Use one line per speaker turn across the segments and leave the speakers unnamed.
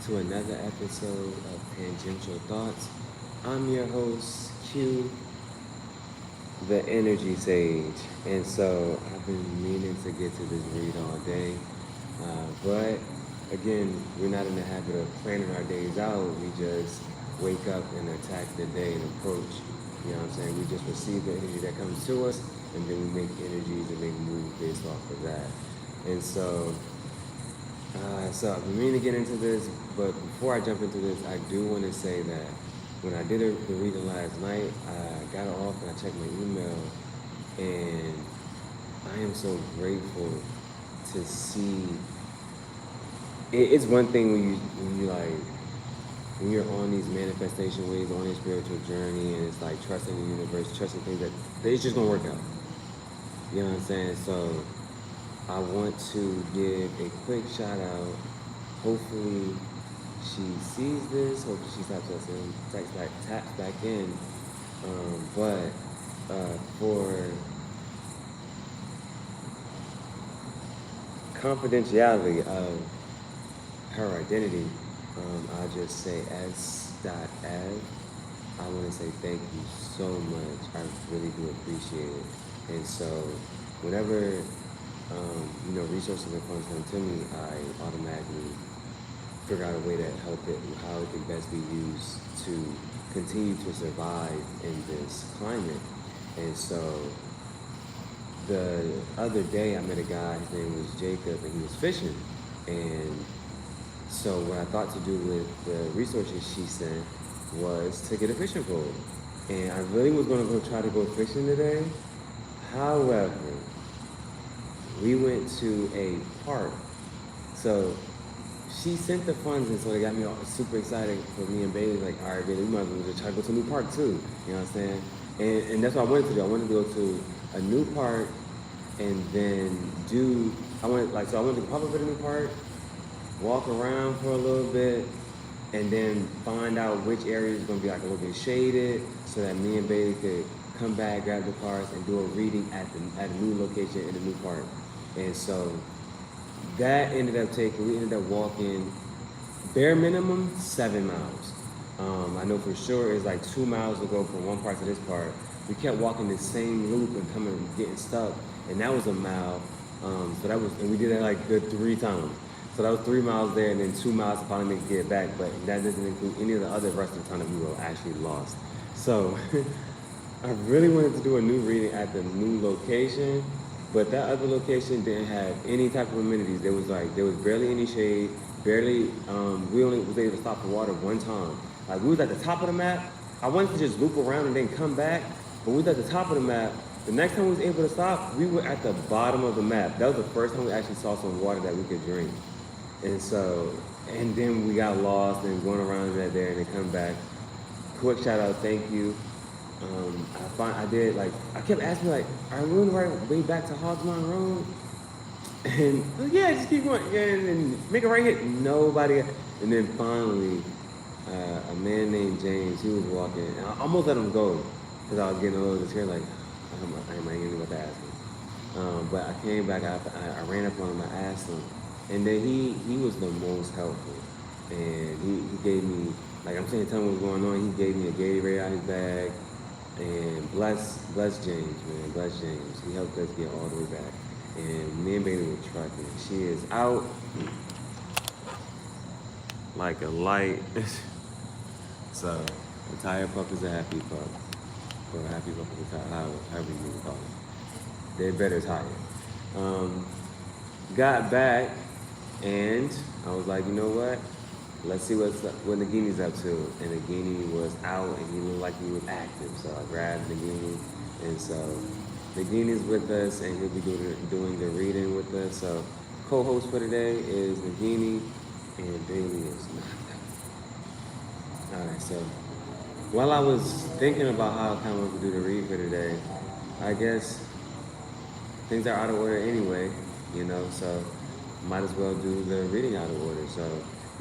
to another episode of Tangential Thoughts. I'm your host, Q, the Energy Sage. And so I've been meaning to get to this read all day. But again, we're not in the habit of planning our days out. We just wake up and attack the day and approach. You know what I'm saying? We just receive the energy that comes to us, and then we make energies and make moves based off of that. And so I've been meaning to get into this, but before I jump into this, I do want to say that when I did the reading last night, I got off and I checked my email, and I am so grateful to see. It's one thing when you're on these manifestation ways, on this spiritual journey, and it's like trusting the universe, trusting things that it's just gonna work out. You know what I'm saying? So I want to give a quick shout out. Hopefully she sees this. Hopefully she taps back in. But for confidentiality of her identity, I'll just say S.F. I want to say thank you so much. I really do appreciate it. And so whenever resources and funds come to me, I automatically figure out a way to help it and how it can best be used to continue to survive in this climate. And so the other day I met a guy, his name was Jacob, and he was fishing. And so what I thought to do with the resources she sent was to get a fishing pole. And I really was gonna try to go fishing today. However, we went to a park. So she sent the funds, and so they got me all super excited for me and Bailee. Like, all right, Bailee, we might as well just try to go to a new park too. You know what I'm saying? And that's what I wanted to do. I wanted to go to a new park, and then I wanted to pop up at a new park, walk around for a little bit, and then find out which area is going to be like a little bit shaded, so that me and Bailee could come back, grab the cars, and do a reading at a new location in a new park. And so that we ended up walking bare minimum 7 miles. I know for sure it's like 2 miles to go from one part to this part. We kept walking the same loop and getting stuck, and that was a mile. And we did that like good 3 times. So that was 3 miles there, and then 2 miles to finally get back. But that doesn't include any of the other rest of the time that we were actually lost. So I really wanted to do a new reading at the new location, but that other location didn't have any type of amenities. There was barely any shade, we only was able to stop the water one time. Like, we was at the top of the map. I wanted to just loop around and then come back, but we was at the top of the map. The next time we was able to stop, we were at the bottom of the map. That was the first time we actually saw some water that we could drink. And then we got lost and going around there and then come back. Quick shout out, thank you. I kept asking, like, are we on the right way back to Hogsmont Road? And yeah, just keep going, yeah, and make it right here. Nobody. And then finally, a man named James, he was walking, and I almost let him go because I was getting a little scared, like, I ain't even about to ask him. But I came back, I ran up on him, I asked him, and then he was the most helpful. And he gave me, like I'm saying, tell me what's going on. He gave me a Gatorade out of his bag. And bless James, man, bless James. He helped us get all the way back. And me and Bailee were trucking. She is out like a light. So the tire pup is a happy pup. Or a happy pup is a tire, however you want to call it. They're better tire. Got back, and I was like, you know what? Let's see what Nagini's up to. And Nagini was out, and he looked like he was active. So I grabbed Nagini, and so Nagini's with us, and he'll be doing the reading with us. So co-host for today is Nagini, and Bailee is not. All right, so while I was thinking about how I kind of want to do the read for today, I guess things are out of order anyway, so might as well do the reading out of order. So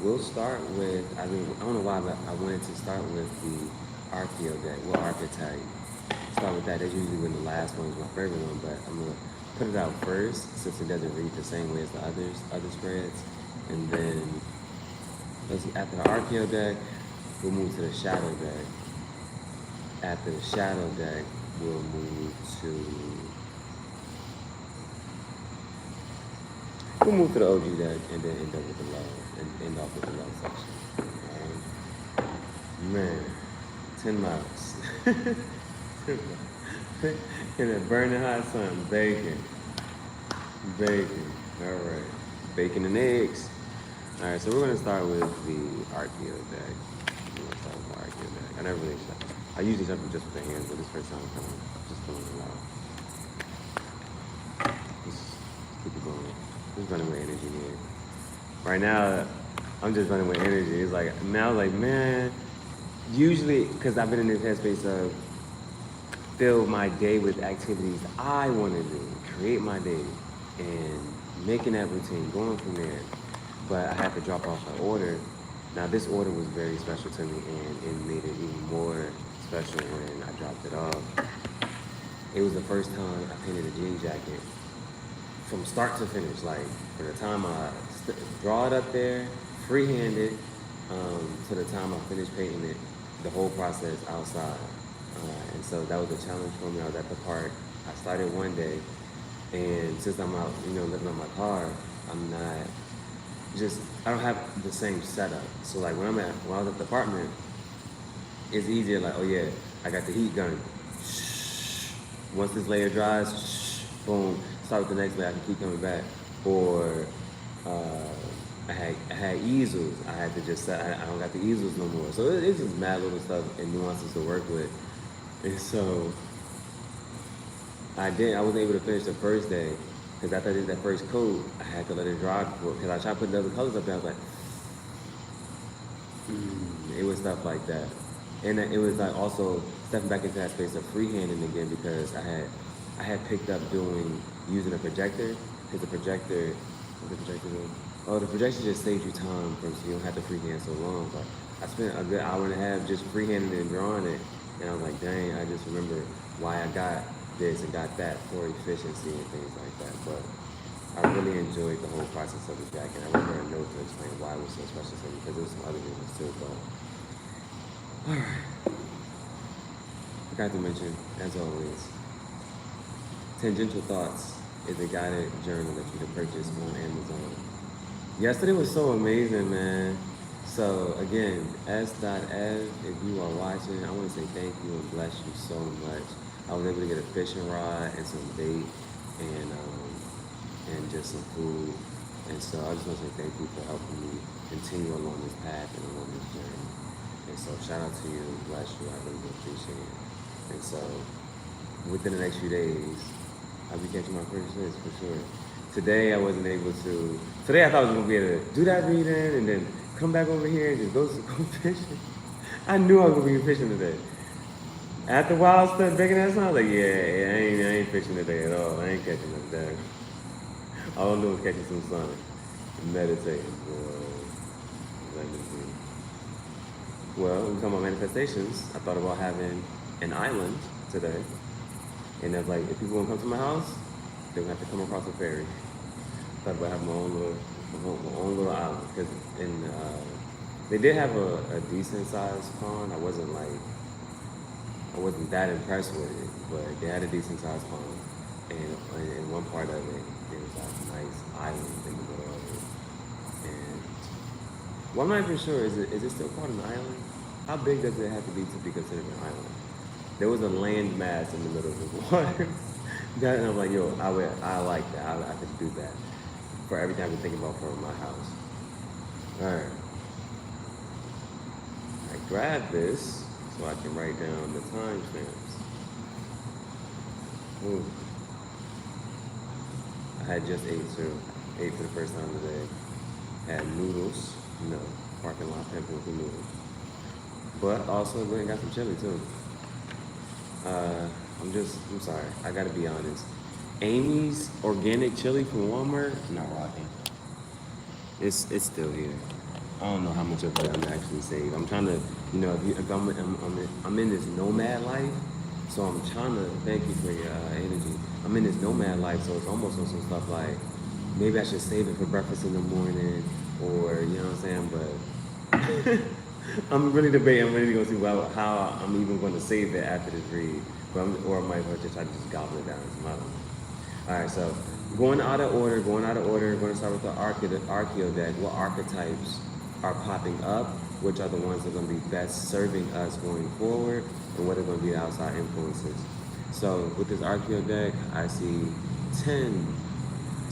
we'll start with, I don't know why, but I wanted to start with the Archeo deck, archetype. Start with that. That's usually when the last one is my favorite one, but I'm going to put it out first since it doesn't read the same way as the other spreads. And then After the Archeo deck, we'll move to the Shadow deck. After the Shadow deck, we'll move to the OG deck and then end up with the love and end off with the love section. Alright. Man, 10 miles. 10 miles. In a burning hot sun, bacon. Bacon. Alright. Bacon and eggs. Alright, so we're gonna start with the Archeo deck. I never really shuffle. I usually shuffle just with the hands, but this first time I'm just pulling it out. Just keep it going. Just running with energy here. Right now, I'm just running with energy. It's like, man, I was like, man, usually, because I've been in this headspace of fill my day with activities I want to do, create my day, and making that routine, going from there. But I had to drop off an order. Now, this order was very special to me, and it made it even more special when I dropped it off. It was the first time I painted a jean jacket from start to finish. Like, from the time I draw it up there, free-handed, to the time I finished painting it, the whole process outside. And so that was a challenge for me. I was at the park. I started one day, and since I'm out, living on my car, I don't have the same setup. So like when I was at the apartment, it's easier, like, oh yeah, I got the heat gun. Once this layer dries, boom, start with the next layer, I can keep coming back. Or I had easels. I had to just set, I don't got the easels no more. So it's just mad little stuff and nuances to work with. And so I wasn't able to finish the first day because after I did that first coat, I had to let it dry because I tried to put the other colors up there. I was like, it was stuff like that. And it was like also stepping back into that space of freehanding again because I had picked up using a projector because the projector, what the projector do? Oh, the projector just saves you time so you don't have to freehand so long. But I spent a good hour and a half just freehanding and drawing it. And I was like, dang, I just remember why I got this and got that for efficiency and things like that. But I really enjoyed the whole process of the jacket. I remember a note to explain why it was so special to me because there was some other reasons too. But all right, forgot to mention, as always, Tangential Thoughts is a guided journal that you can purchase on Amazon. Yesterday was so amazing, man. So again, S.Ev, if you are watching, I want to say thank you and bless you so much. I was able to get a fishing rod and some bait and just some food. And so I just want to say thank you for helping me continue along this path and along this journey. And so shout out to you, bless you, I really appreciate it. And so within the next few days, I'll be catching my first fish for sure. Today I wasn't able to, today I thought I was gonna be able to do that reading and then come back over here and just go fishing. I knew I was gonna be fishing today. After a while I started breaking that sound, I was like, yeah, I ain't fishing today at all. I ain't catching it today. All I'm doing is catching some sun and meditating. Well, when we talking about manifestations, I thought about having an island today. And I was like, if people want to come to my house, they're going to have to come across a ferry. I thought about having my own little island. Because they did have a decent sized pond. I wasn't that impressed with it, but they had a decent sized pond. And in one part of it, there was like a nice island in the middle of it. And well, I'm not even sure, is it still called an island? How big does it have to be considered an island? There was a land mass in the middle of the water. And I'm like, yo, I like that. I could do that for everything I've been thinking about for my house. All right. I grabbed this so I can write down the timestamps. Ooh. I had just ate too. Ate for the first time today. Had noodles. Parking lot pimping for noodles. But also went and got some chili too. I'm sorry, I gotta be honest. Amy's organic chili from Walmart, not rocking. It's still here. I don't know how much of it I'm actually saved. I'm trying to, if I'm in this nomad life, so I'm trying to, thank you for your energy. I'm in this nomad life, so it's almost on some stuff like, maybe I should save it for breakfast in the morning, or, you know what I'm saying, but I'm really debating. I'm really going to see how I'm even going to save it after this read. Or I might have to try to just gobble it down. So I don't know. All right, so going out of order, going to start with the Archeo deck. What archetypes are popping up? Which are the ones that are going to be best serving us going forward? And what are going to be the outside influences? So with this Archeo deck, I see 10,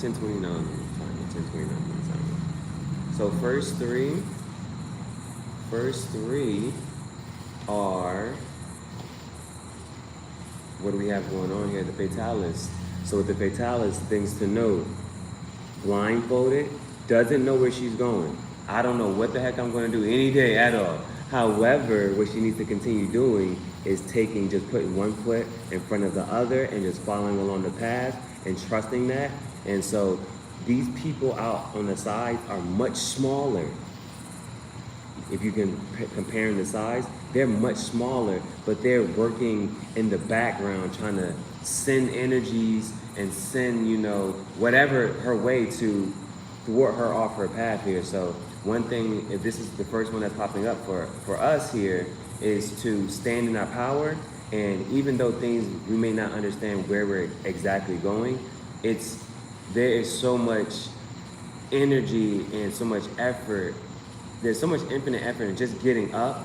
1029, 1029. So first three are, what do we have going on here? The Fatalis. So with the Fatalis, things to note: blindfolded, doesn't know where she's going. I don't know what the heck I'm going to do any day at all. However, what she needs to continue doing is just putting one foot in front of the other and just following along the path and trusting that. And so these people out on the sides are much smaller. If you can compare the size, they're much smaller, but they're working in the background trying to send energies and send, whatever her way to thwart her off her path here. So one thing, if this is the first one that's popping up for us here, is to stand in our power. And even though we may not understand where we're exactly going, there is so much energy and so much effort. There's so much infinite effort in just getting up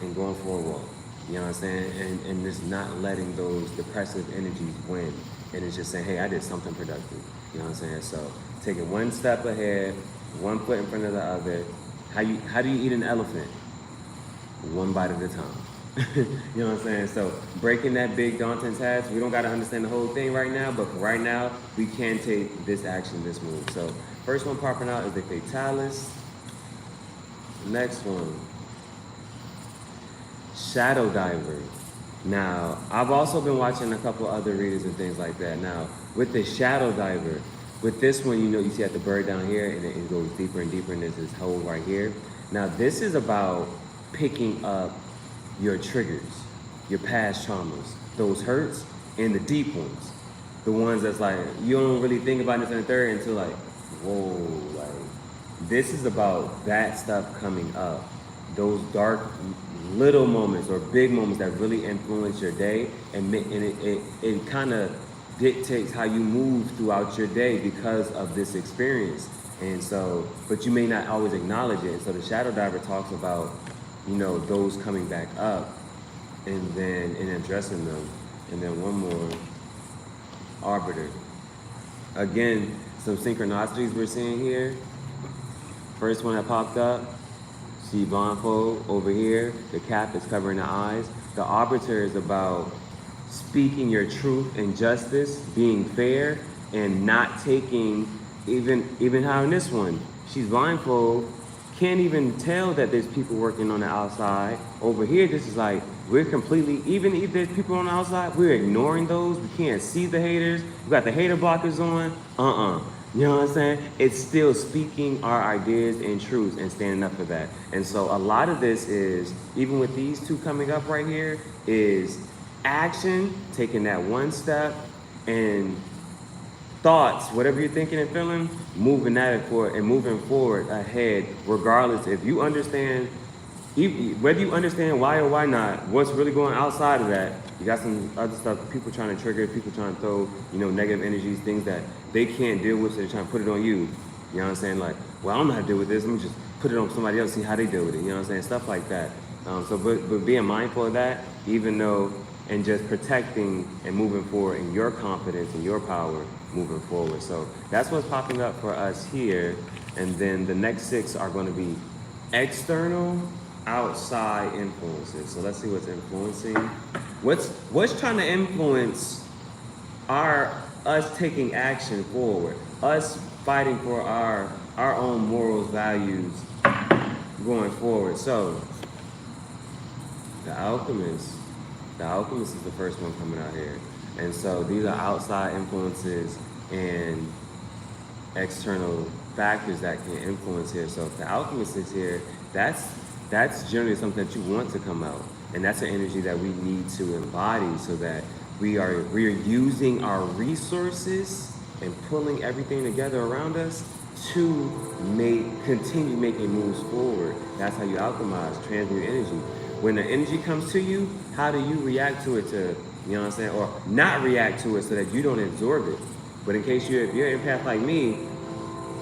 and going for a walk. You know what I'm saying? And just not letting those depressive energies win. And it's just saying, hey, I did something productive. You know what I'm saying? So taking one step ahead, one foot in front of the other. How do you eat an elephant? One bite at a time. You know what I'm saying? So breaking that big daunting task, we don't got to understand the whole thing right now, but for right now, we can take this action, this move. So first one popping out is the Fatalis. Next one, Shadow Diver. Now, I've also been watching a couple other readers and things like that. Now, with the Shadow Diver, with this one, you see at the bird down here, and it goes deeper and deeper, and there's this hole right here. Now, this is about picking up your triggers, your past traumas, those hurts, and the deep ones. The ones that's like, you don't really think about this in the third until like, whoa, like, this is about that stuff coming up. Those dark little moments or big moments that really influence your day, and it kind of dictates how you move throughout your day because of this experience. And so, but you may not always acknowledge it. And so the Shadow Diver talks about, those coming back up and addressing them. And then one more, Arbiter. Again, some synchronicities we're seeing here. First one that popped up, see blindfold over here. The cap is covering the eyes. The Arbiter is about speaking your truth and justice, being fair, and not taking, even how in this one, she's blindfold, can't even tell that there's people working on the outside. Over here, this is like, we're completely, even if there's people on the outside, we're ignoring those. We can't see the haters. We got the hater blockers on. You know what I'm saying? It's still speaking our ideas and truths and standing up for that. And so a lot of this is, even with these two coming up right here, is action, taking that one step, and thoughts, whatever you're thinking and feeling, moving that forward and moving forward ahead, regardless if you understand, whether you understand why or why not, what's really going outside of that. You got some other stuff, people trying to trigger, people trying to throw, negative energies, things that they can't deal with, so they're trying to put it on you. You know what I'm saying? Like, well, I don't know how to deal with this, let me just put it on somebody else, see how they deal with it. You know what I'm saying? Stuff like that. But being mindful of that, and just protecting and moving forward in your confidence and your power moving forward. So that's what's popping up for us here. And then the next 6 are going to be external, outside influences. So let's see what's influencing. What's trying to influence us taking action forward, us fighting for our own morals, values going forward. So the Alchemist is the first one coming out here. And so these are outside influences and external factors that can influence here. So if the Alchemist is here, that's generally something that you want to come out. And that's an energy that we need to embody so that we are using our resources and pulling everything together around us to continue making moves forward. That's how you alchemize, transmute energy. When the energy comes to you, how do you react to it to, you know what I'm saying? Or not react to it so that you don't absorb it. But in case if you're an empath like me,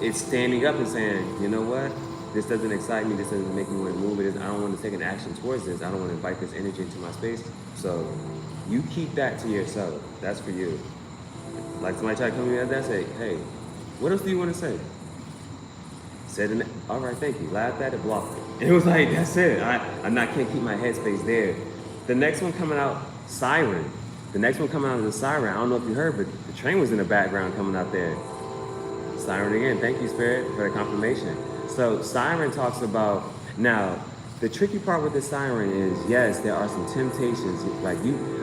it's standing up and saying, you know what? This doesn't excite me. This doesn't make me want to move. I don't want to take an action towards this. I don't want to invite this energy into my space. So you keep that to yourself. That's for you. Like somebody tried to come to me the other day and say, hey, what else do you want to say? Said, all right, thank you. Laughed at it, blocked it. It was like, that's it. I can't keep my headspace there. The next one coming out, Siren. The next one coming out is a siren. I don't know if you heard, but the train was in the background coming out there. Siren again. Thank you, Spirit, for the confirmation. So Siren talks about, now, the tricky part with the siren is, yes, there are some temptations. Like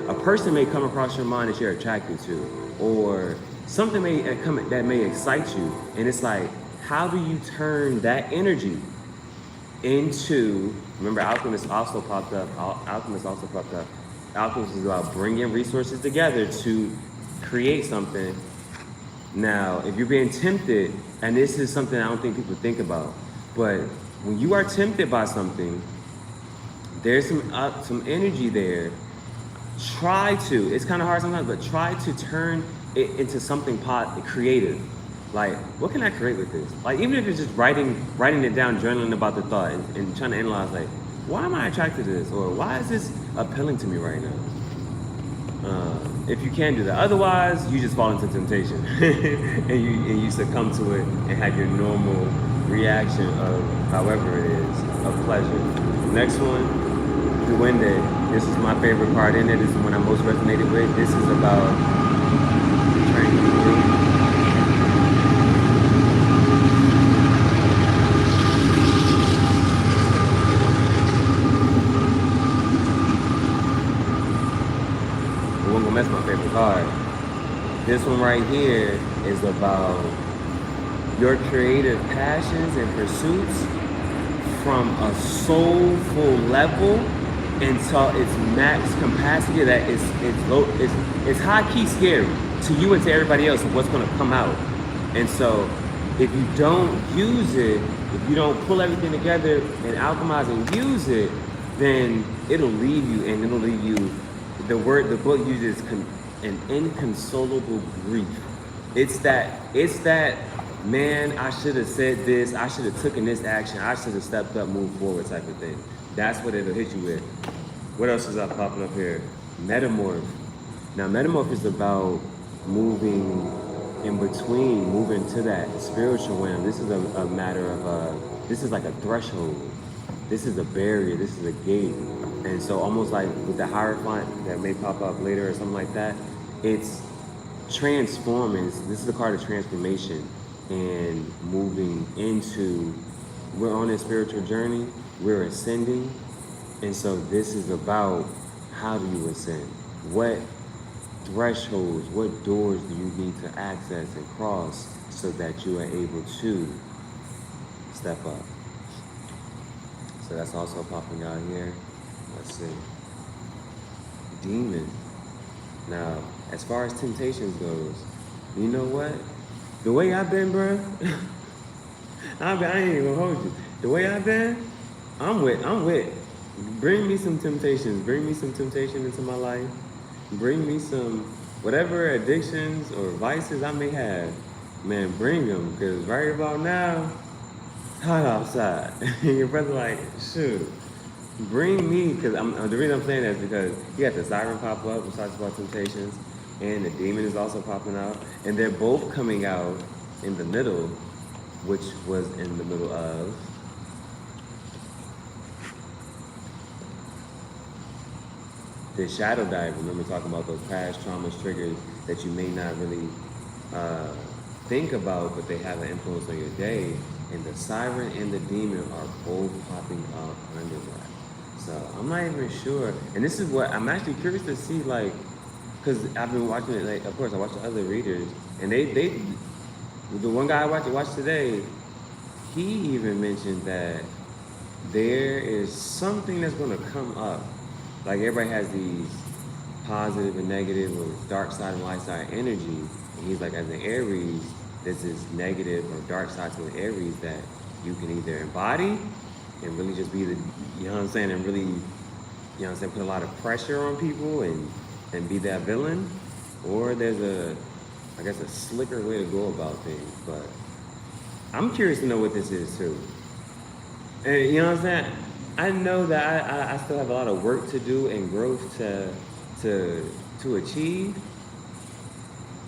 a person may come across your mind that you're attracted to, or something may come that may excite you. And it's like, how do you turn that energy into, remember, Alchemist also popped up. Alchemist is about bringing resources together to create something. Now, if you're being tempted, and this is something I don't think people think about, but when you are tempted by something, there's some energy there. Try to, it's kind of hard sometimes, but try to turn it into something creative. Like, what can I create with this? Like, even if it's just writing it down, journaling about the thought, and trying to analyze, like, why am I attracted to this? Or why is this appealing to me right now? If you can do that. Otherwise, you just fall into temptation. and you succumb to it and have your normal reaction of however it is, of pleasure. Next one, Duende. This is my favorite part in it. This is the one I most resonated with. This is about training people. That's my favorite card. This one right here is about your creative passions and pursuits from a soulful level until its max capacity that it's high key scary to you and to everybody else of what's going to come out. And so if you don't use it, if you don't pull everything together and alchemize and use it, then it'll leave you, and it'll leave you. The book uses an inconsolable grief. It's that, man, I should have said this, I should have taken this action, I should have stepped up, moved forward type of thing. That's what it'll hit you with. What else is popping up here? Metamorph. Now, Metamorph is about moving in between, moving to that spiritual realm. This is a matter of, this is like a threshold. This is a barrier, this is a gate. And so almost like with the Hierophant that may pop up later or something like that, it's transforming. This is a card of transformation and moving into, we're on a spiritual journey, we're ascending. And so this is about, how do you ascend? What thresholds, what doors do you need to access and cross so that you are able to step up? So that's also popping out here. Let's see. Demon. Now, as far as temptations goes, you know what? The way I've been, bro, I ain't even gonna hold you. The way I've been, I'm with. Bring me some temptations. Bring me some temptation into my life. Bring me some, whatever addictions or vices I may have. Man, bring them. Because right about now, it's hot outside. And your brother like, shoot. Bring me, because the reason I'm saying that is because you got the siren pop up, which talks about temptations, and the demon is also popping out, and they're both coming out in the middle, which was in the middle of the shadow dive. Remember talking about those past traumas, triggers that you may not really think about, but they have an influence on your day, and the siren and the demon are both popping up under that. So I'm not even sure, and this is what I'm actually curious to see, like, because I've been watching it, like, of course I watch the other readers, and they the one guy I watched today, he even mentioned that there is something that's going to come up. Like, everybody has these positive and negative or dark side and light side energy, and he's like, as an Aries, there's this negative or dark side to the Aries that you can either embody and really just be the, you know what I'm saying, and really, you know what I'm saying, put a lot of pressure on people and be that villain, or there's I guess a slicker way to go about things. But I'm curious to know what this is too. And you know what I'm saying? I know that I still have a lot of work to do and growth to achieve,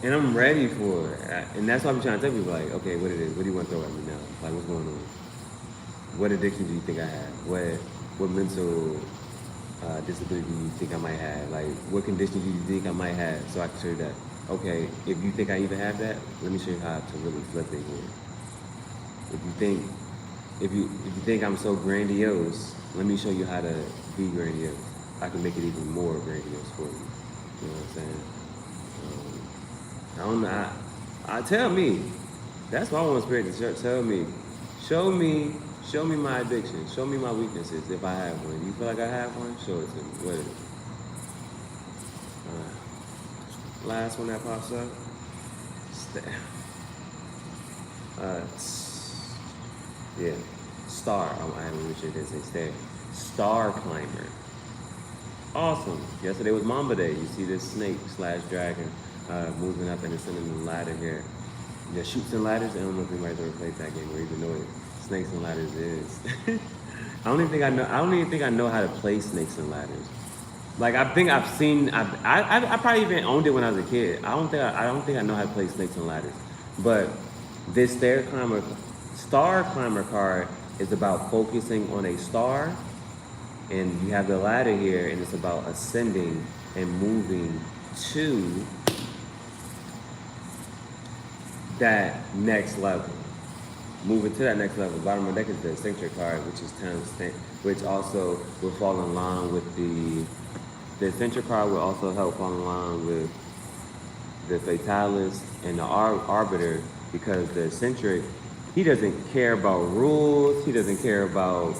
and I'm ready for it. And that's why I'm trying to tell people, like, okay, what it is? What do you want to throw at me now? Like, what's going on? What addiction do you think I have? What mental disability do you think I might have? Like, what condition do you think I might have? So I can show you that. Okay, if you think I even have that, let me show you how to really flip it here. If you think if you think I'm so grandiose, let me show you how to be grandiose. I can make it even more grandiose for you. You know what I'm saying? I don't know. I tell me. That's why I want Spirit to tell me. Show me my addiction. Show me my weaknesses if I have one. You feel like I have one? Show it to me. What is it? Last one that pops up. Yeah. Star. I haven't reached it. Didn't say stay. Star climber. Awesome. Yesterday was Mamba Day. You see this snake / dragon moving up and ascending the ladder here. Yeah, Chutes and Ladders. I don't know if anybody's ever played that game or even know what Snakes and Ladders is. I don't even think I know how to play Snakes and Ladders. Like I think I've seen. I probably even owned it when I was a kid. I don't think I know how to play Snakes and Ladders. But this star climber card is about focusing on a star, and you have the ladder here, and it's about ascending and moving to that next level. Moving to that next level. Bottom of the deck is the eccentric card, which is which also will fall in line with the eccentric card will also help fall in line with the fatalist and the arbiter, because the eccentric, he doesn't care about rules. He doesn't care about,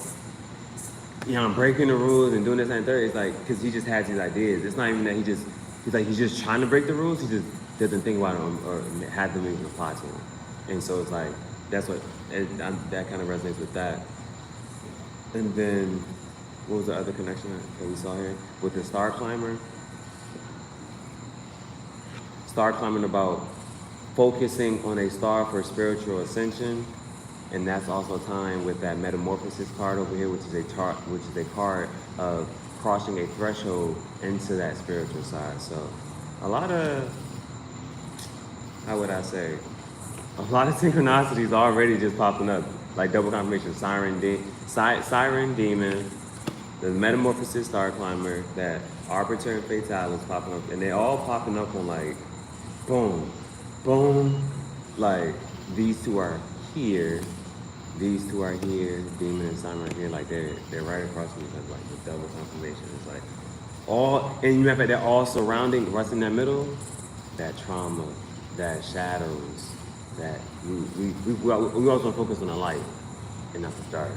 you know, breaking the rules and doing this and third. It's like, because he just has these ideas. It's not even that he's just trying to break the rules. He just doesn't think about them or have them even apply to him. And so it's like, that kind of resonates with that. And then, what was the other connection that we saw here? With the star climber. Star climbing about focusing on a star for spiritual ascension. And that's also tying with that metamorphosis card over here, which is a card of crossing a threshold into that spiritual side. So a lot of, how would I say, a lot of synchronicities already just popping up, like double confirmation. Siren Demon, the Metamorphosis Star Climber, that Arbiter and Fatalis popping up, and they all popping up on like, boom, boom, like these two are here, Demon and Siren are here, like they're right across from each other, like the double confirmation. It's like and you remember they're all surrounding, right in that middle, that trauma, that shadows. That we always want to focus on the light and not the dark.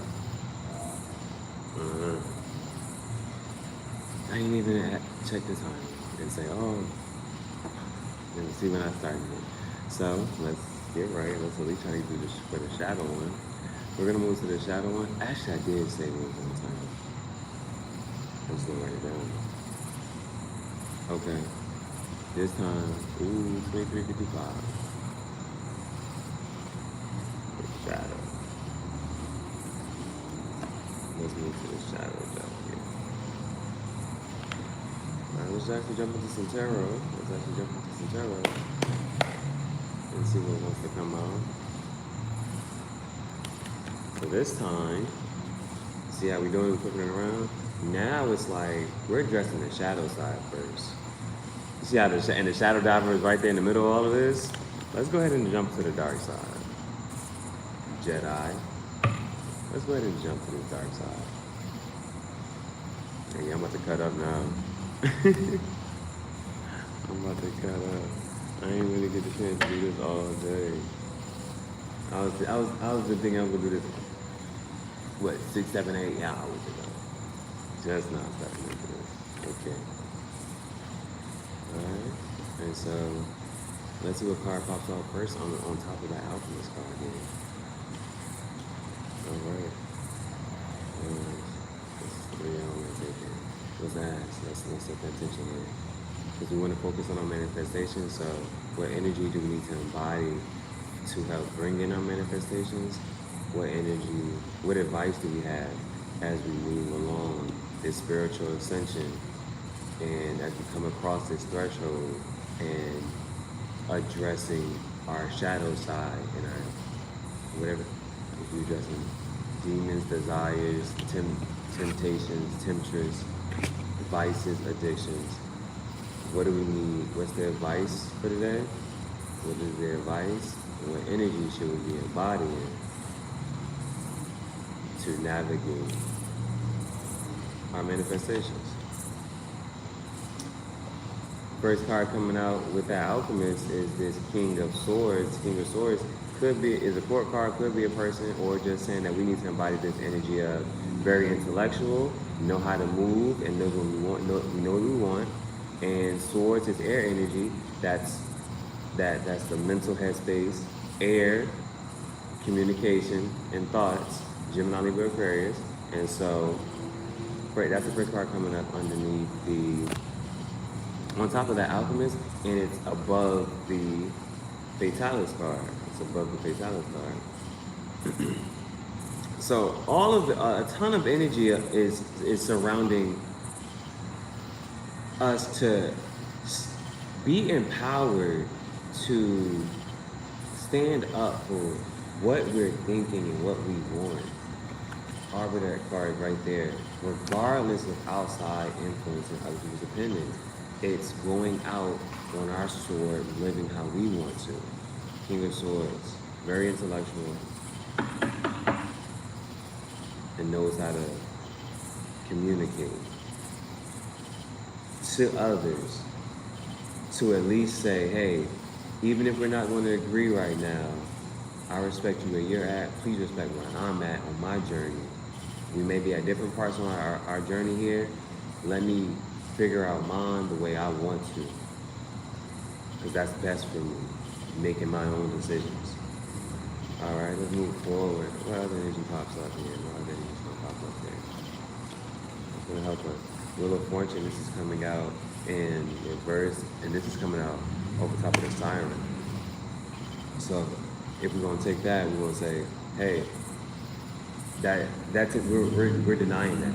I ain't even check the time and say, oh, let me see when I start. So let's get right. Let's at least try to do this for the shadow one. We're gonna move to the shadow one. Actually, I did say it one time. I'm just gonna write it down. Okay. This time, 23:55. Shadow. Let's move to the shadow down here. Alright, let's actually jump into some tarot. And see what wants to come out. So this time, see how we doing? We're flipping it around. Now it's like we're addressing the shadow side first. You see how the shadow diver is right there in the middle of all of this? Let's go ahead and jump to the dark side. Jedi. Let's go ahead and jump to the dark side. Hey, I'm about to cut up now. I'm about to cut up. I ain't really get the chance to do this all day. I was thinking I was gonna do this, what, 6, 7, 8 hours ago. Just not starting into this. Okay. Alright. And so let's see what card pops out first on top of that Alchemist card here. Alright. It's 3 hours taken. Let's ask. Let's set that attention here. Because we want to focus on our manifestation. So, what energy do we need to embody to help bring in our manifestations? What energy, what advice do we have as we move along this spiritual ascension and as we come across this threshold and addressing our shadow side and our whatever, if you're addressing demons, desires, temptations, temptress, vices, addictions. What do we need? What's the advice for today? What is the advice? And what energy should we be embodying to navigate our manifestations? First card coming out with that alchemist is this King of Swords. King of Swords is a court card, could be a person, or just saying that we need to embody this energy of very intellectual, know how to move, and know what we want. We know what we want. And Swords is air energy. That's the mental headspace, air, communication, and thoughts. Gemini, Libra, Aquarius. And so, that's the first card coming up underneath on top of that alchemist, and it's above the Fatalis card. It's above the Fatalis card. So all of a ton of energy is surrounding us to be empowered to stand up for what we're thinking and what we want. Arbiter card right there. Regardless of outside influence and other people's opinions, it's going out on our sword, living how we want to. King of Swords, very intellectual, and knows how to communicate to others, to at least say, hey, even if we're not going to agree right now, I respect you where you're at, please respect where I'm at on my journey. We may be at different parts on our journey here. Let me figure out mine the way I want to, because that's best for me, making my own decisions. All right, let's move forward. What other energy pops up here? What other energy going to pop up there? It's going to help us. Wheel of Fortune, this is coming out in reverse, and this is coming out over top of the siren. So if we're going to take that, we're going to say, hey, that's it. We're denying that.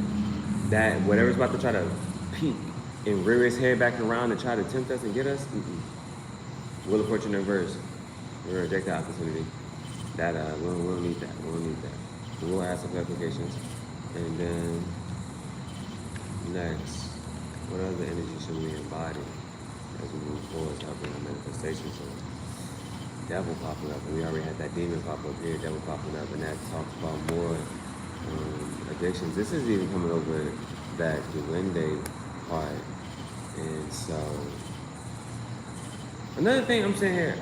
That whatever's about to try to peek and rear his head back around and try to tempt us and get us, Wheel of Fortune in reverse. We'll reject the opportunity. That we don't need that. We don't need that. We'll add some applications. And then next, what other energy should we embody as we move forward to helping our manifestation? So devil popping up, and we already had that demon pop up here, devil popping up, and that talks about more addictions. This is even coming over that Duende part. And so another thing I'm saying here,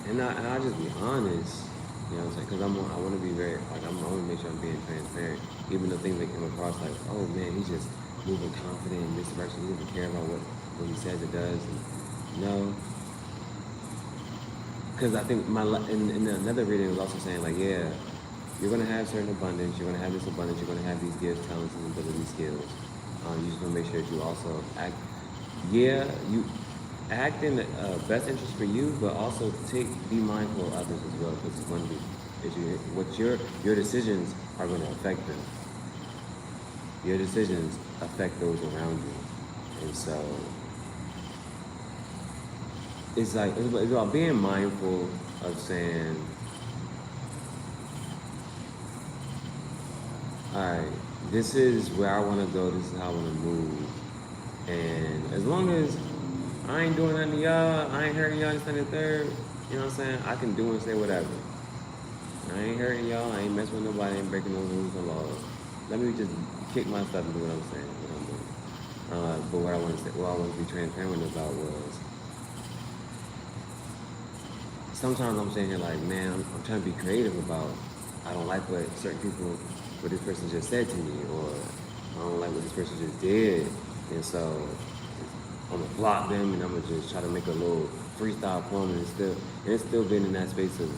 and I'll just be honest, you know what I'm saying? Because I want to be very, I want to make sure I'm being transparent. Even the things that come across like, oh man, he's just moving confident in this direction. He doesn't care about what he says it does. And no. Because I think in another reading was also saying like, yeah, you're going to have certain abundance. You're going to have this abundance. You're going to have these gifts, talents, and abilities, skills. You just want to make sure that you also act. Yeah, you act in the best interest for you, but also be mindful of others as well, because it's going to be, your decisions are going to affect them. Your decisions affect those around you, and so it's about being mindful of saying, all right, this is where I want to go. This is how I want to move, and as long as I ain't doing nothing to y'all, I ain't hurting y'all, this and the third, you know what I'm saying? I can do and say whatever. I ain't hurting y'all, I ain't messing with nobody, I ain't breaking no rules or laws. Let me just kick my stuff and do what I'm saying, what I'm doing. But what I want to be transparent about was, sometimes I'm saying here like, man, I'm trying to be creative about, I don't like what this person just said to me, or I don't like what this person just did, and so I'm gonna block them, and I'm gonna just try to make a little freestyle poem, and it's still been in that space of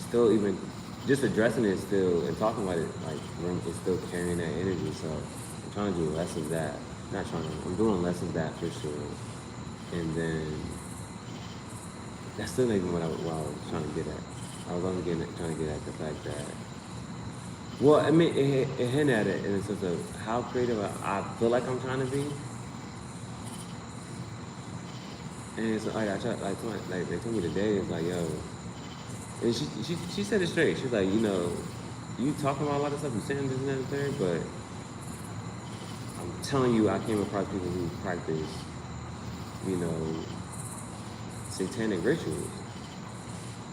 still even just addressing it still and talking about it, like, it's still carrying that energy. So I'm trying to do less of that. Not trying to, I'm doing less of that for sure. And then that's still not even what I was trying to get at. I was only trying to get at the fact that, well, I mean, it hinted at it in the sense of how creative I feel like I'm trying to be. And so, like, I tried, like they told me today, it's like, yo, and she said it straight. She's like, you know, you talking about a lot of stuff, you saying this and that and third, but I'm telling you, I came across people who practice, you know, satanic rituals.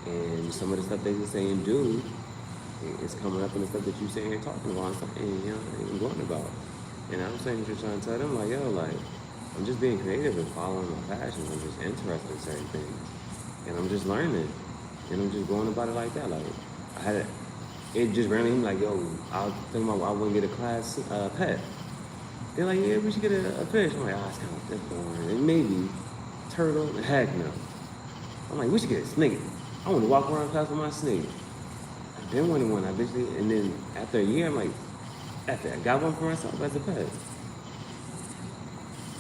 And some of the stuff they say and do is coming up in the stuff that you saying and talking about and stuff, and, you know, and going about. And I'm saying what you're trying to tell them, like, yo, like, I'm just being creative and following my passions. I'm just interested in certain things. And I'm just learning. And I'm just going about it like that. Like, I had it just randomly, like, yo, I was thinking about I want to get a class pet. They're like, yeah, we should get a fish. I'm like, oh, it's kind of that's boring. And maybe turtle, heck no. I'm like, we should get a snake. I want to walk around class with my snake. I've been wanting one, obviously. And then after a year, I'm like, after I got one for myself as a pet.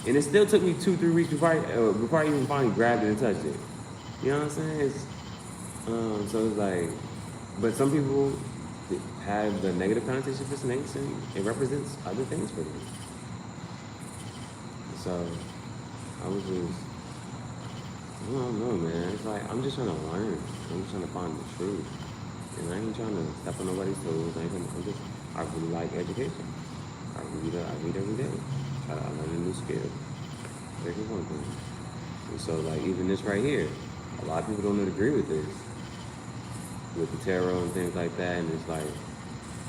And it still took me 2-3 weeks before I even finally grabbed it and touched it. You know what I'm saying? So it's like, but some people have the negative connotation for snakes, and it represents other things for them. So I was just, I don't know, man. It's like, I'm just trying to learn. I'm just trying to find the truth. And I ain't trying to step on nobody's toes. I really like education. I read every day. I learn a new skill. Very one thing. And so, like, even this right here, a lot of people don't agree with this, with the tarot and things like that. And it's like,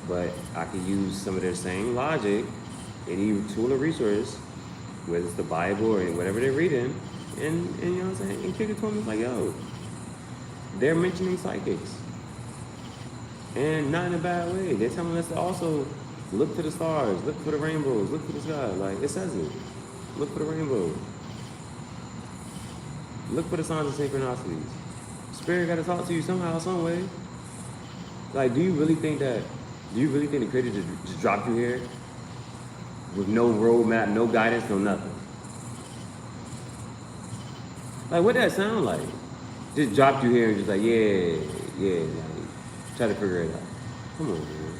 but I can use some of their same logic, any tool or resource, whether it's the Bible or whatever they're reading, and you know what I'm saying, and kick it to them. It's like, yo, they're mentioning psychics, and not in a bad way. They're telling us to also look to the stars, look for the rainbows, look to the sky. Like, it says it. Look for the rainbow. Look for the signs of synchronicities. Spirit got to talk to you somehow, some way. Like, do you really think the Creator just dropped you here with no roadmap, no guidance, no nothing? Like, what that sound like? Just dropped you here and just like, yeah, like, try to figure it out. Come on, man.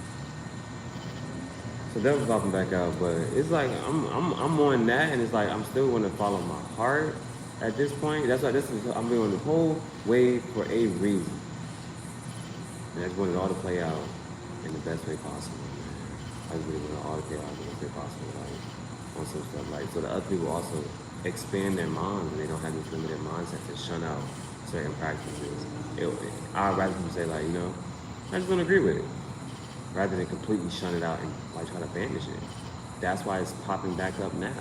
So that was popping back out, but it's like I'm on that, and it's like I'm still going to follow my heart at this point. That's why I'm doing the whole way for a reason, and I just want it all to play out in the best way possible. Man. I just really want it all to play out in the best way possible, like on some stuff, like so that other people also expand their minds and they don't have this limited mindset to shun out certain practices. I'd rather people say, like, you know, I just don't agree with it, rather than completely shun it out and like try to banish it. That's why it's popping back up now,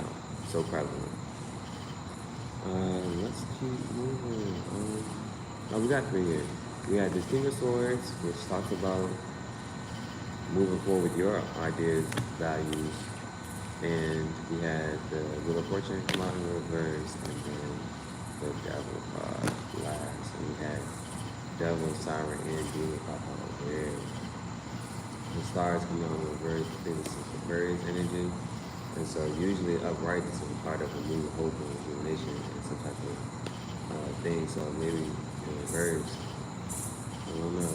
so prevalent. Let's keep moving. We got 3 here. We had this King of Swords, which talks about moving forward with your ideas, values, and we had the Wheel of Fortune come out in reverse, and then the Devil card last, and we had Devil, Siren, and Demon pop out there. The stars come out in reverse. I think this is the Aquarius energy. And so usually upright is a part of a new hope and illumination and some type of thing. So maybe in reverse. I don't know.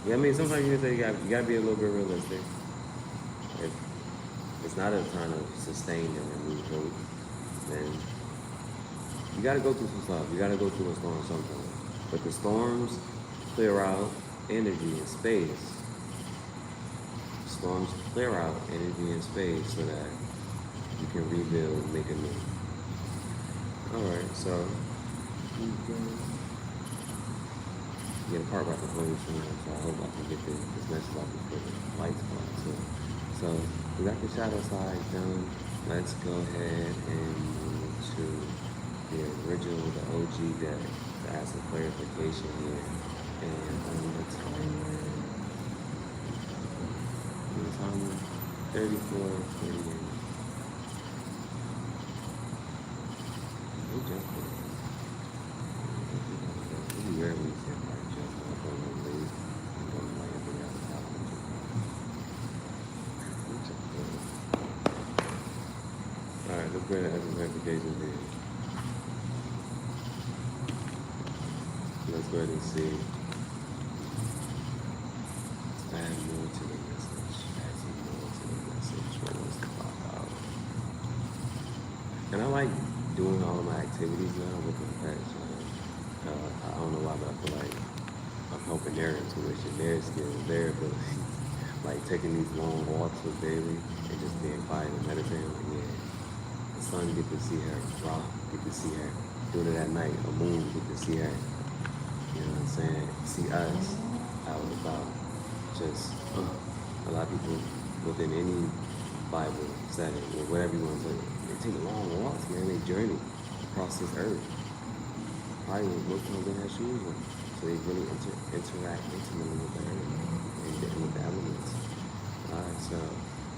Yeah, I mean, sometimes you can say you gotta be a little bit realistic. If it's not a time to sustain and remove hope, then you gotta go through some stuff. You gotta go through a storm sometimes. But the storms clear out energy and space. Storms clear out energy and space so that you can rebuild, make a new. Alright, so get a part about the Holy Spirit, so I hope I can get this message out before the lights go out too. So we got the shadow side done. Let's go ahead and move to the original, the OG deck to ask a clarification here. And on the timer, 34, 48. We just did. We rarely say like just I'm going to leave. I'm going to lay everything out. credit as a verification then. Let's go ahead and see. Add more to the message. Add some more to the message. What wants to pop out? And I like doing all of my activities now with the pets. I don't know why, but I feel like I'm helping their intuition, their skills, their ability. Like taking these long walks with Bailee and just being quiet and meditating. Like, yeah, the sun get to see her rock, get to see her doing it at night. A moon get to see her. You know what I'm saying? See us out and about. Just a lot of people within any Bible setting or whatever you want to say, they take long walks, man. They journey across this earth. Probably most times they have shoes on, so they really interact intimately with the earth and with the elements. Alright, so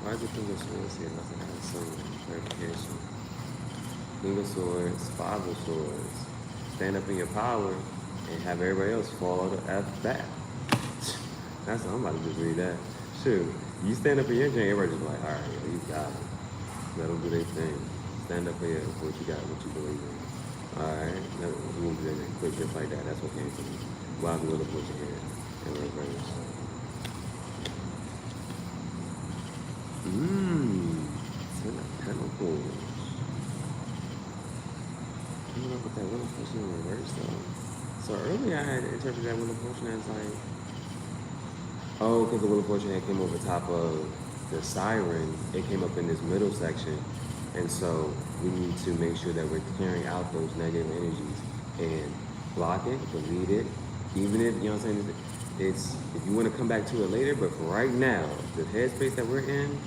why is the King of Swords here? Let's have some clarification. King of Swords, Five of Swords. Stand up in your power and have everybody else fall the F back. That's I'm about to just read that. Shoot, you stand up in your journey, everybody's just like, all right, yo, you got it. Let them do their thing. Stand up here for what you got, what you believe in. All right, we won't do that quick just like that. That's what came to me. Well, I'm going to put your hand in reverse. Ten of Pentacles. I don't know what that Wheel of Fortune in reverse though. So earlier I had interpreted that Wheel of Fortune as like, oh, because the Wheel of Fortune had came over top of the siren, it came up in this middle section. And so we need to make sure that we're clearing out those negative energies and block it, delete it. Even if, you know what I'm saying, it's, if you want to come back to it later, but for right now, the headspace that we're in,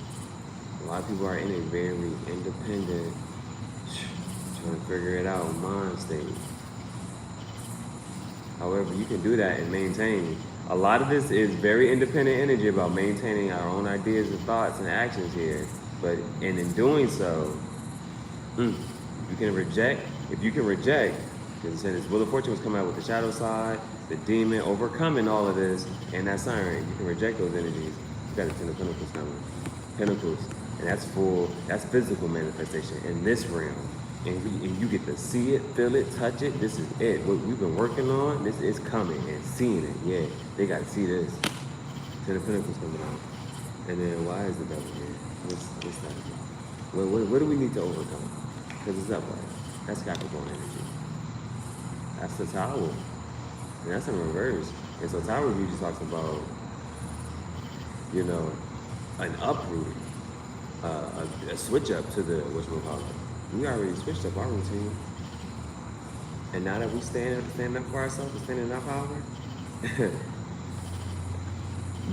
a lot of people are in a very independent, trying to figure it out mind state. However, you can do that and maintain. A lot of this is very independent energy about maintaining our own ideas and thoughts and actions here. But and in doing so, you can reject. If you can reject, because it said this Wheel of Fortune was coming out with the shadow side, the demon, overcoming all of this, and that siren, you can reject those energies. You got a Ten of Pentacles coming. Pentacles. And that's full, that's physical manifestation in this realm. And you get to see it, feel it, touch it. This is it. What we've been working on, this is coming and seeing it. Yeah, they got to see this. Ten of Pentacles coming out. And then why is the devil here? What's that? What do we need to overcome? Because it's upright. That's Capricorn energy. That's the Tower. And that's in reverse. And so Tower Review just talks about, you know, an uproot, a switch up to the, whatchamacallit. We already switched up our routine. And now that we stand up for ourselves and standing in our power,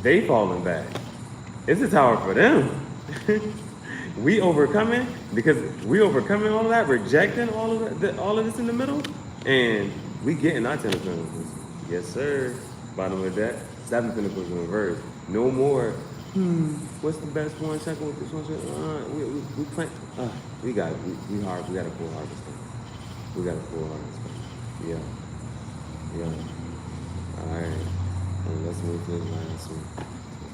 they falling back. It's a tower for them. We overcoming, because we overcoming all of that, rejecting all of this in the middle, and we getting our Ten of Pentacles. Yes, sir. Bottom of that, Seven of Pentacles in reverse. No more, what's the best one? Checking with this one. We plant. We got it. We got a full harvest. We got a full harvest. Yeah. All right. And let's move to the last one.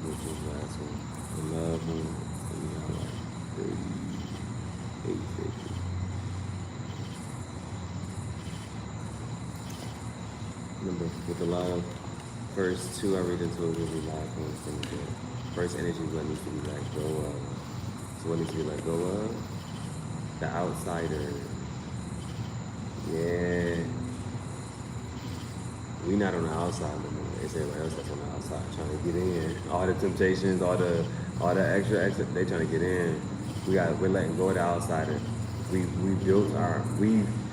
The love one. And we got like 38, 50. Remember, with the love, first two I read into it will be live ones from the dead. First energy is what needs to be let go of. So what needs to be let go of? The outsider. Yeah. We not on the outside no more. It's everybody else that's on the outside trying to get in. All the temptations, all the extra, they trying to get in. We're letting go of the outsider.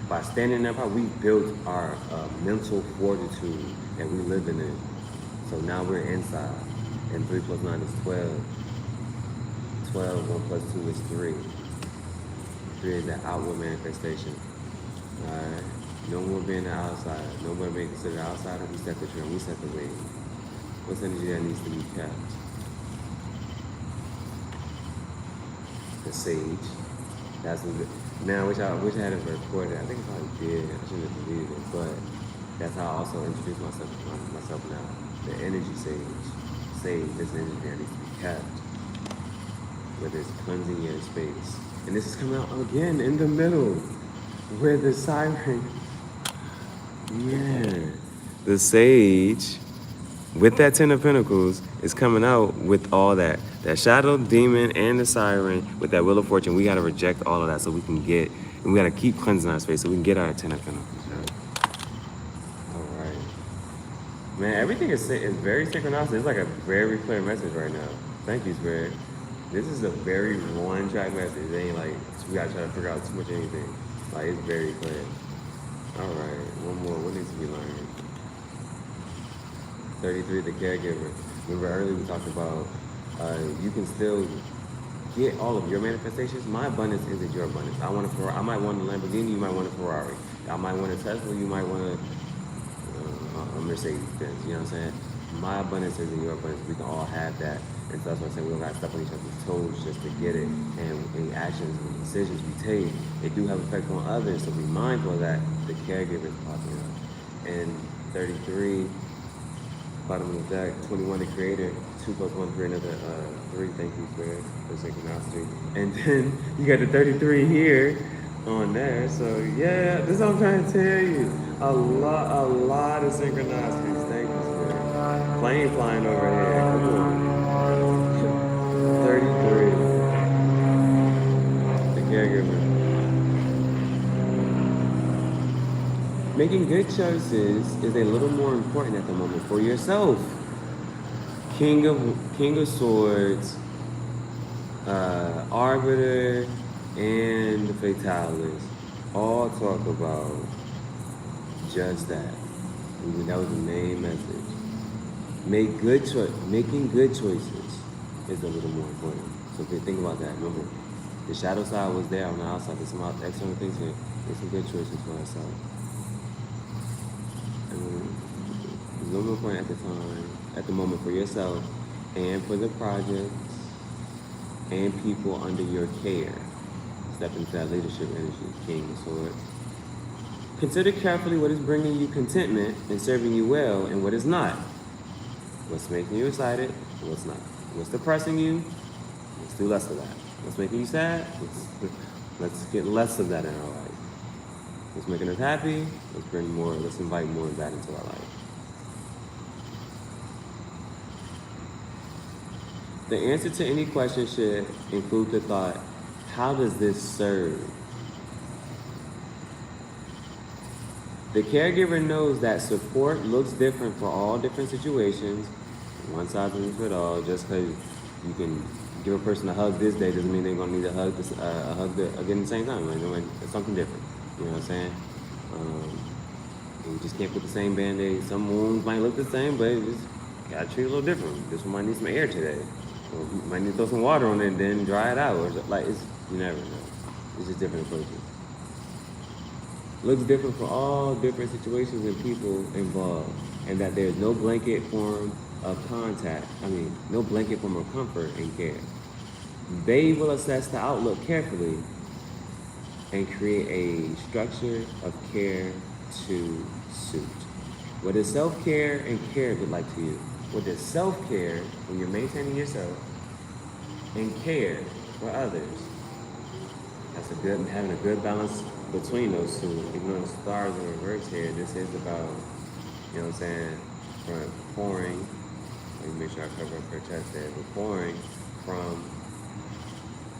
By standing up, we built our mental fortitude that we live in. So now we're inside. And 3 plus 9 is 12. 12, 1 plus 2 is 3. 3 is the outward manifestation. Alright? No more being the outsider. No more being considered outsider. We set the trend. We set the way. What's energy that needs to be kept? The sage. That's a good. Now, I wish I had it recorded. I think I probably did. I shouldn't have deleted it. But that's how I also introduce myself now. The energy sage. Sage. This energy that needs to be kept. whether it's cleansing your space. And this is coming out again in the middle, where the siren, yeah, the sage, with that Ten of Pentacles, is coming out with all that. That shadow, demon, and the siren, with that Wheel of Fortune. We gotta reject all of that so we can get, and we gotta keep cleansing our space so we can get our Ten of Pentacles. All right. Man, everything is very synchronized. It's like a very clear message right now. Thank you, Spirit. This is a very one-track message. It ain't like we gotta try to figure out too much of anything. Like, it's very clear. All right, one more. What needs to be learned? 33, the caregiver. Remember earlier we talked about you can still get all of your manifestations. My abundance isn't your abundance. I might want a Lamborghini, you might want a Ferrari. I might want a Tesla, you might want a Mercedes Benz. You know what I'm saying? My abundance isn't your abundance. We can all have that. And so that's why I'm saying we don't got to step on each other's toes just to get it. And any actions and decisions we take, they do have effect on others. So be mindful of that. The caregiver is popping up. And 33, bottom of the deck, 21, the creator, 2 + 1, 3, another 3. Thank you for synchronicity. And then you got the 33 here on there. So yeah, this is what I'm trying to tell you. A lot of synchronicities. Thank you, Spirit. Plane flying overhead. Come on. 33. The caregiver. Making good choices is a little more important at the moment for yourself. King of Swords, Arbiter, and the Fatalis all talk about just that. That was the main message. Making good choices is a little more important. So if you think about that, remember, the shadow side was there on the outside. There's some external things here. Make some good choices for ourselves. It's a little more important at the moment for yourself and for the projects and people under your care. Step into that leadership energy, King of Swords. Consider carefully what is bringing you contentment and serving you well and what is not. What's making you excited, what's not. What's depressing you, let's do less of that. What's making you sad, let's get less of that in our life. What's making us happy, let's invite more of that into our life. The answer to any question should include the thought, how does this serve? The caregiver knows that support looks different for all different situations. One size doesn't fit all. Just because you can give a person a hug this day doesn't mean they're going to need a hug again at the same time. Like, it's something different. You know what I'm saying? You just can't put the same Band-Aid. Some wounds might look the same, but you just got to treat it a little different. This one might need some air today. Or you might need to throw some water on it and then dry it out. Or you never know. It's just different approaches. Looks different for all different situations and people involved, and that there's no blanket form of no blanket form of comfort and care. They will assess the outlook carefully and create a structure of care to suit. What does self-care and care look like to you? What does self-care, when you're maintaining yourself, and care for others? That's having a good balance between those two. Even though the stars in reverse here, this is about, you know what I'm saying, from pouring, let me make sure I cover up her chest there, but pouring from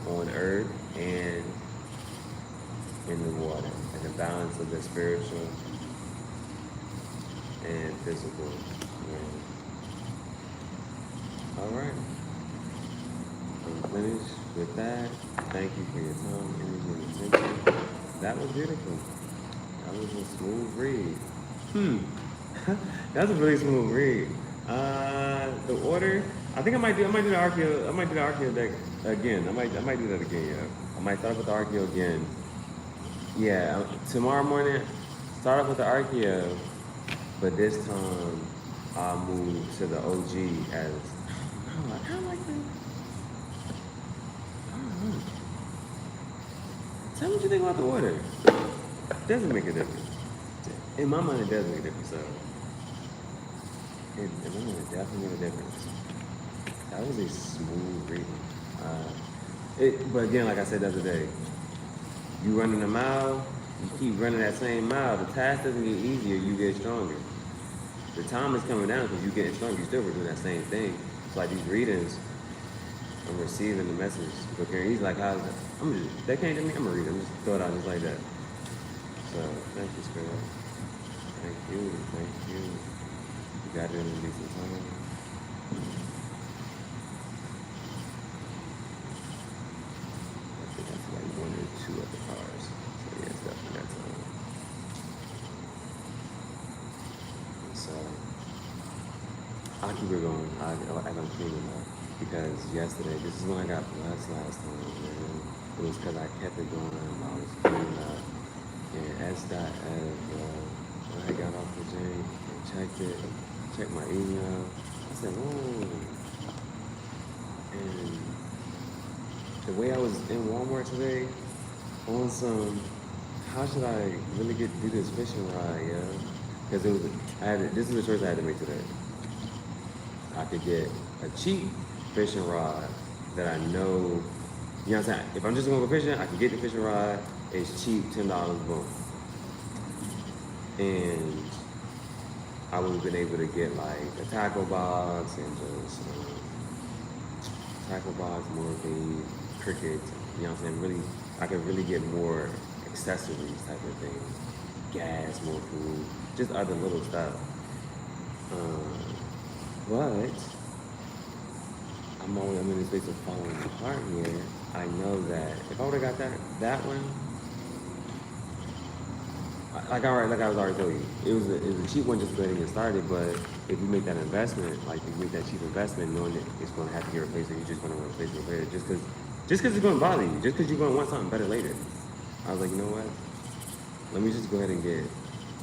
on earth and in the water, and the balance of the spiritual and physical. Right? All right. I'm finished with that. Thank you for your time, energy, and attention. That was beautiful. That was a smooth read. That's a really smooth read. The order, I think I might do the Archeo. I might do the Archeo deck again. I might do that again. Yeah. I might start with the Archeo again. Yeah. Tomorrow morning, start off with the Archeo, but this time I'll move to the OG as. I kind of like that. I don't know. Tell me what you think about the order. It doesn't make a difference. In my mind, it does make a difference. So, in my mind, it definitely made a difference. That was a smooth reading. But again, like I said the other day, you running a mile, you keep running that same mile. The task doesn't get easier, you get stronger. The time is coming down because you're getting stronger. You still were doing that same thing. It's like these readings, I'm receiving the message. But he's like, how's it? They came to me, I'm gonna read it. I'm just throw it out just like that. So thank you, Spirit. Thank you. You got it in a decent time. I think that's like one or two of the cars. So yeah, it's definitely that time. So I'll keep it going. I don't clean it up. Because yesterday, this is when I got blessed last time, man. It was because I kept it going. I was cleaning up. And when I got off the gym and checked my email, I said, whoa. And the way I was in Walmart today, on some, how should I really do this fishing ride, yeah? Because this is the choice I had to make today. I could get a cheap fishing rod that I know, you know what I'm saying? If I'm just gonna go fishing, I can get the fishing rod. It's cheap, $10, boom. And I would have been able to get like a tackle box and just tackle box, more bait, crickets, you know what I'm saying? Really, I could really get more accessories type of thing. Gas, more food, just other little stuff. But I'm in the space of following my heart here. I know that if I would have got that one, like I was already telling you, it was a cheap one just to get started. But if you make that investment, like if you make that cheap investment, knowing that it's going to have to get replaced, or you're just going to replace it just because it's going to bother you, just because you're going to want something better later. I was like, you know what? Let me just go ahead and get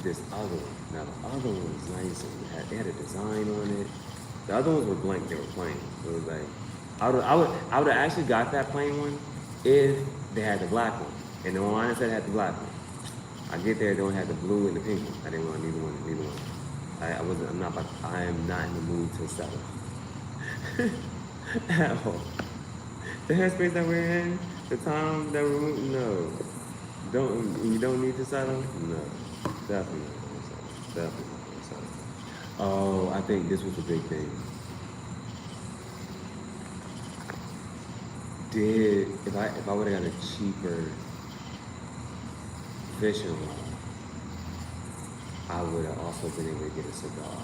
this other one. Now the other one was nice and it had a design on it. The other ones were blank, they were plain. So it was like, I would have actually got that plain one if they had the black one. And the one that said had the black one. I get there, they don't have the blue and the pink one. I didn't want neither one. I am not in the mood to settle. At all. The headspace that we're in, the time that we're moving, no. You don't need to settle? No. Definitely not gonna settle. Definitely not gonna settle. Oh, I think this was the big thing. If I would have got a cheaper fishing rod, I would have also been able to get a cigar.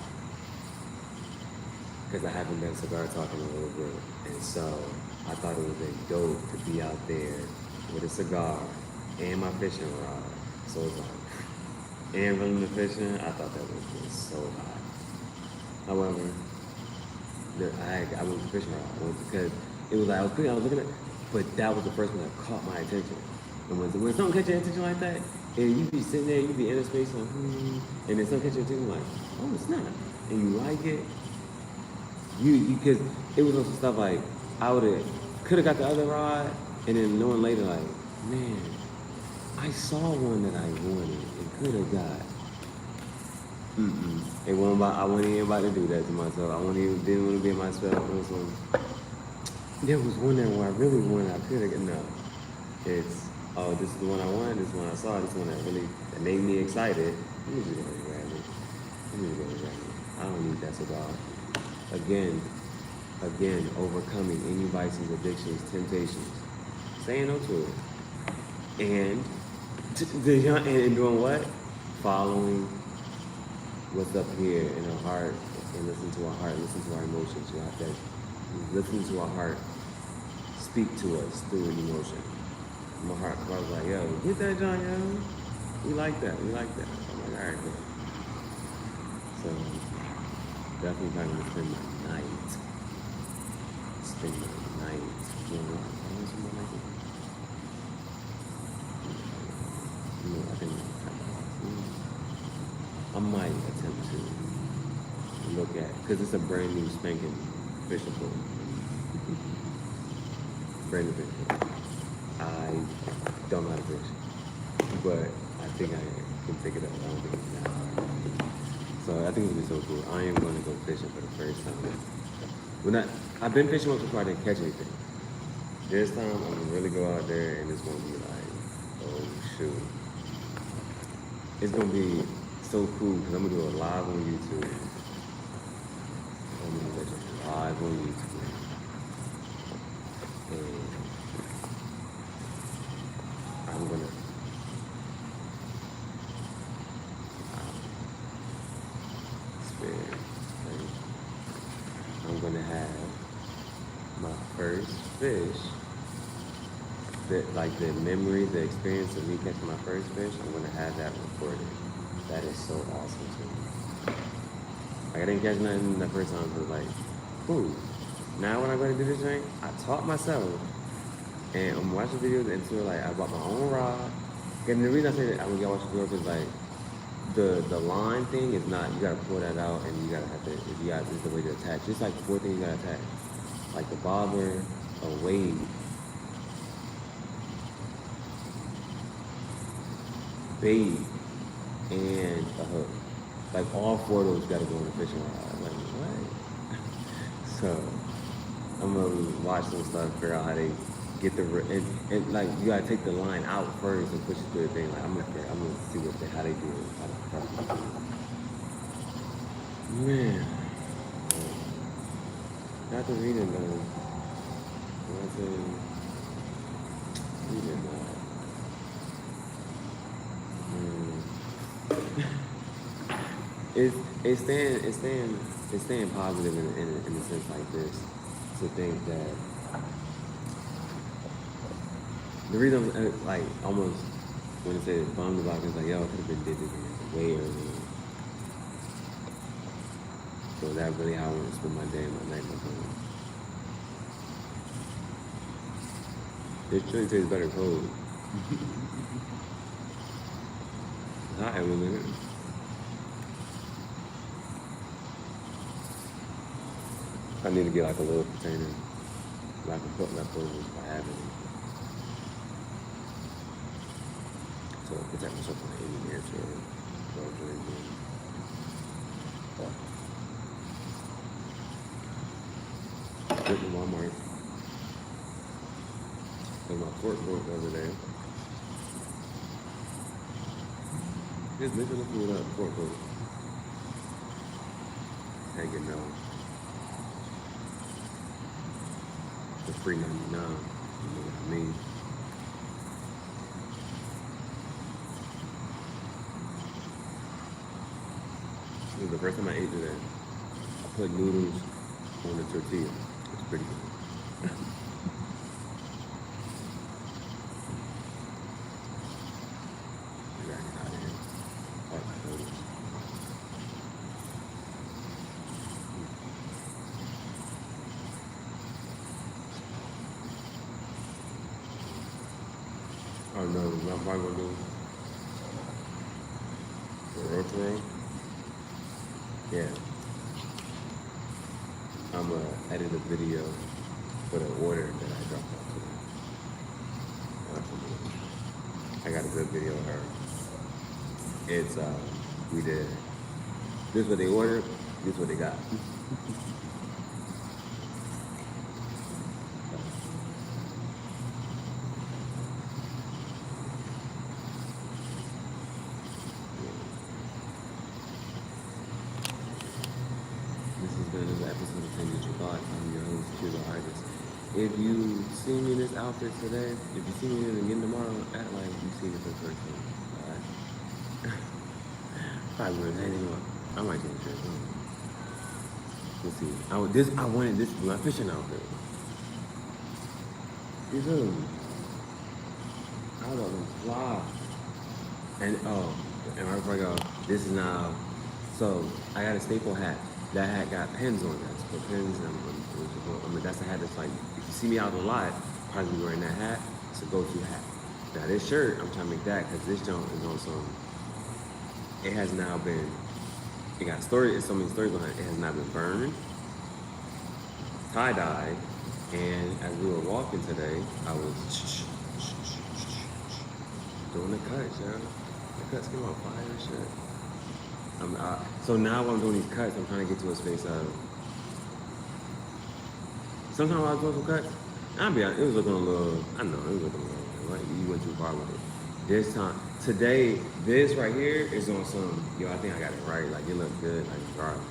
Because I haven't done cigar talking in a little bit. And so I thought it would have been dope to be out there with a cigar and my fishing rod. So it's like, and running the fishing, I thought that would have been so hot. However, I went to fishing rod because it was like, I was looking at, but that was the first one that caught my attention. And when something catch your attention like that, and you be sitting there, you be in a space like, and then something catch your attention like, oh, it's not. And you like it, because it was also stuff like, could have got the other rod, and then knowing later like, man, I saw one that I wanted and could have got. I wasn't even about to do that to myself. Didn't want to be myself. There was one there where I really wanted, I could have, no. It's, oh, this is the one I wanted, this is the one I saw, this is the one that made me excited. Let me just go and grab it. I don't need that cigar. Again, overcoming any vices, addictions, temptations. Saying no to it. And doing what? Following what's up here in our heart, and listen to our heart, listen to our emotions. You have to listen to our heart speak to us through an emotion. My heart was like, yo, get that, John, yo. We like that. I'm like, all right, man. So, definitely not gonna spend my night. You know what? I think I might attempt to look at, because it's a brand new spanking fishing pool. Brand new fishing pool. I don't know how to fish, but I think I can pick it up. I don't think it's that hard. So I think it's gonna be so cool. I am going to go fishing for the first time. I've been fishing once before, I didn't catch anything. This time I'm gonna really go out there and it's gonna be like, oh shoot. It's gonna be so cool because I'm gonna do it live on YouTube. I'm gonna do it live on YouTube. And I'm gonna spend, like, I'm gonna have my first fish. Like the memory, the experience of me catching my first fish, I'm gonna have that recorded. That is so awesome to me. Like I didn't catch nothing the first time, but like, cool. Now when I go to do this thing, I taught myself, and I'm watching videos until like I bought my own rod. And the reason I say that I'm gonna watch the video is like the line thing is not, you gotta pull that out and you gotta have to, if you got, this is the way to attach. It's like 4 things you gotta attach. Like the bobber, a weight, bait, and a hook. Like all 4 of those gotta go on the fishing rod. I'm like, what? So I'm gonna watch some stuff, figure out how they get the and like you gotta take the line out first and push it through the thing. Like I'm gonna see how they do it. How man, not the reading though. Not the reading though. It's staying positive in a sense like this, to think that the reason I'm like almost when I say bummed about it, it's like, yo, I could have been did this way earlier. So that really how I want to spend my day and my night with him. This chili tastes better cold. It's hot in a minute. I need to get like a little container where I can put leftovers if I have any. So I protect myself from any air to go drinking. Went to Walmart. Got my fork broke the other day. Just making the food up, fork broke. Hanging down. For $3.99, you know what I mean? This is the first time I ate today. I put noodles on the tortilla. It's pretty good. I gotta get out of here. Park my noodles. Oh no, not my gonna do the Archeo. Yeah. I'm gonna edit a video for the order that I dropped off today. I got a good video of her. It's we did this is what they ordered, this is what they got. Another episode of Change Your Thoughts. I'm your host, Killer Artist. If you see me in this outfit today, if you see me in it again tomorrow, act like you see it for the first time. Alright? Probably wouldn't hang up. I might change it. Let's see. I wanted this my fishing outfit. You feel me? I was gonna fly. And right before I go, this is now. So I got a staple hat. That hat got pins on it. I just put pins and that's a hat that's like, if you see me out a lot, probably be wearing that hat. It's a go-to hat. Now this shirt, I'm trying to make that because this junk is on some, it has now been, it got story, there's so many stories behind it. It has now been burned, tie-dyed, and as we were walking today, I was doing the cuts, yo. The cuts came out fire and shit. So now when I'm doing these cuts, I'm trying to get to a space of, sometimes when I was doing some cuts, I'll be honest, it was looking a little, I know, it was looking a little, like, you went too far with it. This time, today, this right here is on some, yo, I think I got it right. Like, it looked good, like, regardless.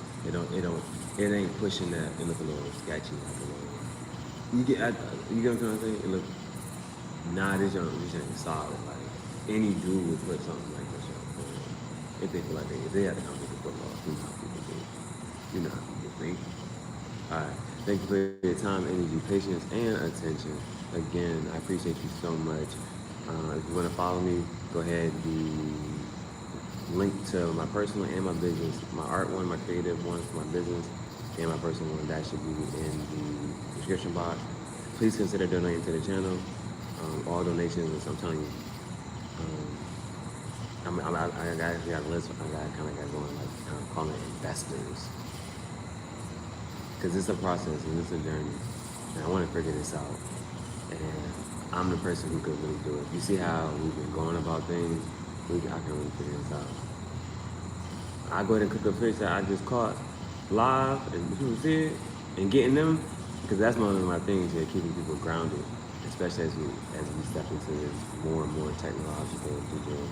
It ain't pushing that. It look a little sketchy, like a little, you get what I'm trying to say? It look, nah, this ain't solid. Like, any dude would put something like this on. If they feel like if they had to come to the football, you know how people do. You know how people think. All right. Thank you for your time, energy, patience, and attention. Again, I appreciate you so much. If you want to follow me, go ahead. The link to my personal and my business, my art one, my creative one for my business, and my personal one, that should be in the description box. Please consider donating to the channel. All donations, I'm telling you, I actually got a list. I kind of got going, like, calling it investors. Because it's a process and it's a journey. And I want to figure this out. And I'm the person who could really do it. You see how we've been going about things? I can really figure this out. I go ahead and cook a fish that I just caught live and people see it and getting them. Because that's one of my things here, keeping people grounded. Especially as we step into this more and more technological, digital,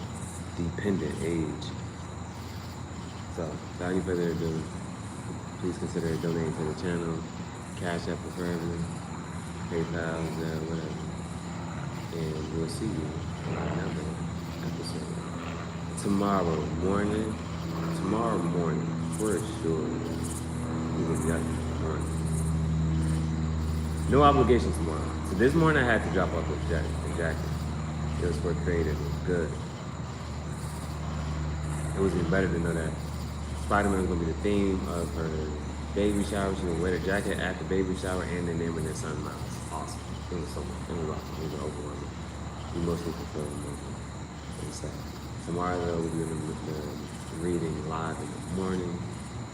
dependent age. So, without any further ado, please consider donating to the channel. Cash App preferably, PayPal, whatever. And we'll see you on another episode. Tomorrow morning, for sure. We will be out tomorrow. No obligation tomorrow. So this morning I had to drop off the jacket. It was for creative. It was good. It was even better to know that Spider-Man was gonna be the theme of her baby shower. She would wear the jacket at the baby shower and the name of their son Miles. Awesome. It was so much. It was awesome. It was overwhelming. Emotionally fulfilling moment. And so tomorrow though we'll be doing the reading live in the morning.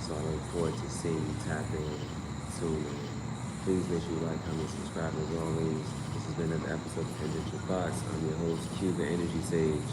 So I look forward to seeing you tap in, tune in. Please make sure you like, comment, subscribe as always. This has been another episode of Ended Your Thoughts. I'm your host, Q, the Energy Sage.